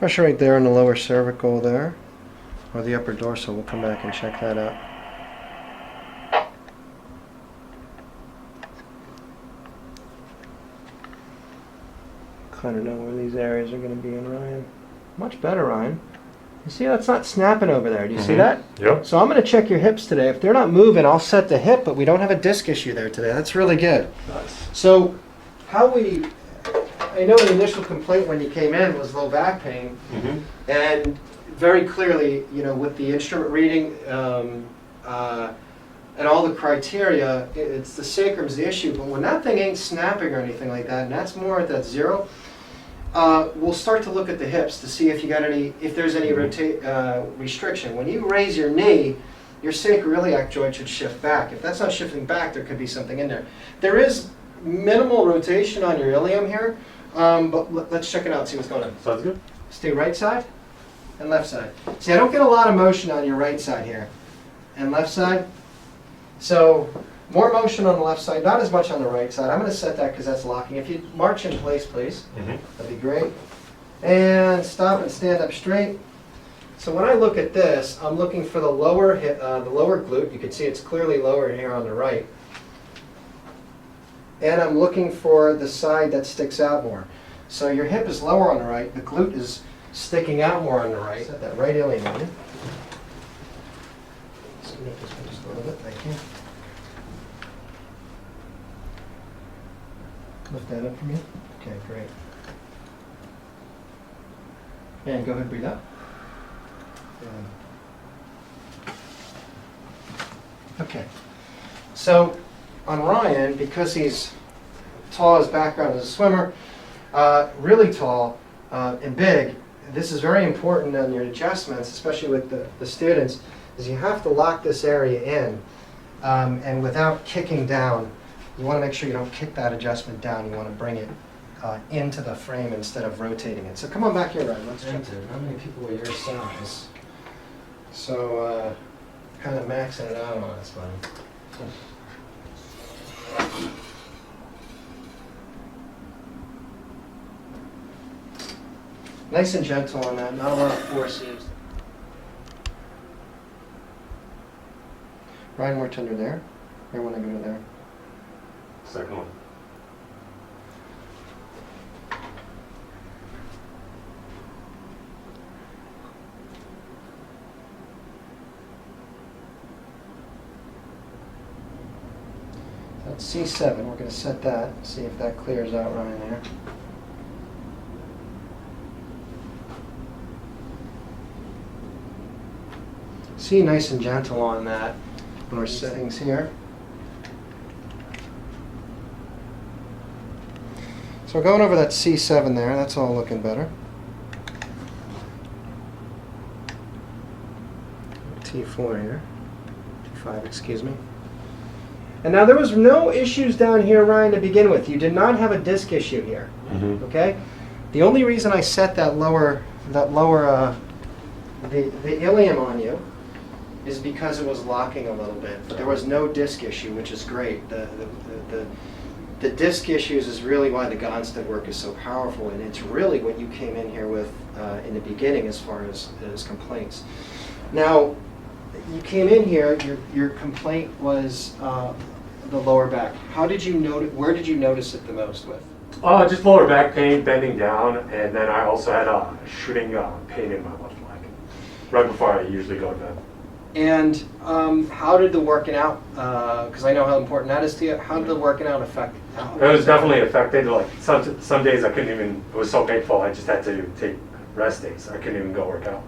Pressure right there in the lower cervical there, or the upper dorsal. We'll come back and check that out. Kind of know where these areas are going to be in Ryan. Much better, Ryan. You see that's not snapping over there. Do you see that? Yep. So I'm going to check your hips today. If they're not moving, I'll set the hip, but we don't have a disc issue there today. That's really good. Nice. So I know the initial complaint when you came in was low back pain, and very clearly, you know, with the instrument reading and all the criteria, it's the sacrum's the issue. But when that thing ain't snapping or anything like that, and that's more at that zero, we'll start to look at the hips to see if you got if there's any restriction. When you raise your knee, your sacroiliac joint should shift back. If that's not shifting back, there could be something in there. There is minimal rotation on your ilium here, but let's check it out and see what's going on. Sounds good. Stay right side and left side. See, I don't get a lot of motion on your right side here and left side. So more motion on the left side, not as much on the right side. I'm going to set that because that's locking. If you march in place, please, that'd be great. And stop and stand up straight. So when I look at this, I'm looking for the lower glute. You can see it's clearly lower here on the right. And I'm looking for the side that sticks out more. So your hip is lower on the right, the glute is sticking out more on the right. Set that right ilium in. Just make this one just a little bit, thank you. Lift that up for me. Okay, great. And go ahead and breathe out. Okay. So on Ryan, because he's tall, his background as a swimmer, really tall and big, this is very important on your adjustments, especially with the students, is you have to lock this area in, and without kicking down. You want to make sure you don't kick that adjustment down. You want to bring it into the frame instead of rotating it. So come on back here, Ryan. Let's check it. How many people are your size? So kind of maxing it out on us, buddy. Nice and gentle on that, not a lot of force used. Ryan, more tender there. Or want to go to there? Second one. That's C7. We're going to set that, see if that clears out Ryan there. See, nice and gentle on that when we're settings here. So we're going over that C7 there. That's all looking better. T4 here. T5, excuse me. And now there was no issues down here, Ryan, to begin with. You did not have a disc issue here. Okay? The only reason I set that lower the ilium on you is because it was locking a little bit. But there was no disc issue, which is great. The disc issues is really why the Gonstead work is so powerful, and it's really what you came in here with in the beginning as far as complaints. Now, you came in here, your complaint was the lower back. How did you notice? Where did you notice it the most with? Just lower back pain, bending down, and then I also had a shooting pain in my left leg right before I usually go to bed. And how did the working out, because I know how important that is to you, how did the working out affect? It was definitely affected. Like some days I couldn't even, it was so painful I just had to take rest days. I couldn't even go work out.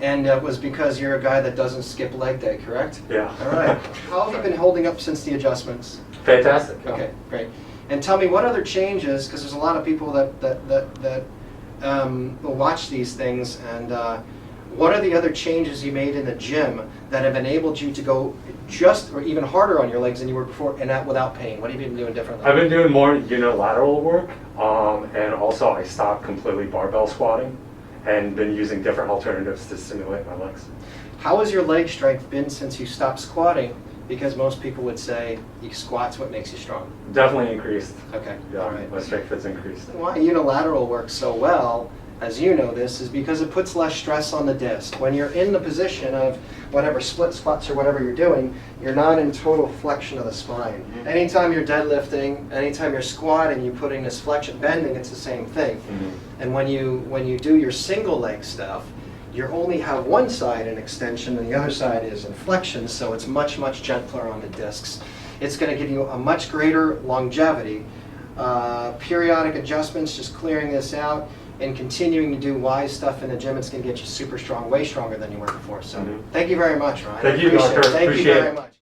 And it was because you're a guy that doesn't skip leg day, correct? Yeah. All right. How have you been holding up since the adjustments? Fantastic. Yeah. Okay, great. And tell me what other changes, because there's a lot of people that will watch these things, and what are the other changes you made in the gym that have enabled you to go just or even harder on your legs than you were before, and that without pain? What have you been doing differently? I've been doing more unilateral work, and also I stopped completely barbell squatting and been using different alternatives to stimulate my legs. How has your leg strength been since you stopped squatting? Because most people would say squat's what makes you strong. Definitely increased. Okay, Yeah, all right. my strength has increased. Why unilateral works so well as you know this, is because it puts less stress on the disc. When you're in the position of whatever split squats or whatever you're doing, you're not in total flexion of the spine. Anytime you're deadlifting, anytime you're squatting, you're putting this flexion, bending, it's the same thing. And when you do your single leg stuff, you only have one side in extension and the other side is in flexion, so it's much, much gentler on the discs. It's going to give you a much greater longevity. Periodic adjustments, just clearing this out and continuing to do wise stuff in the gym, it's going to get you super strong, way stronger than you were before. So thank you very much, Ryan. Thank you, Appreciate it. Doctor. Thank you Appreciate very it. much.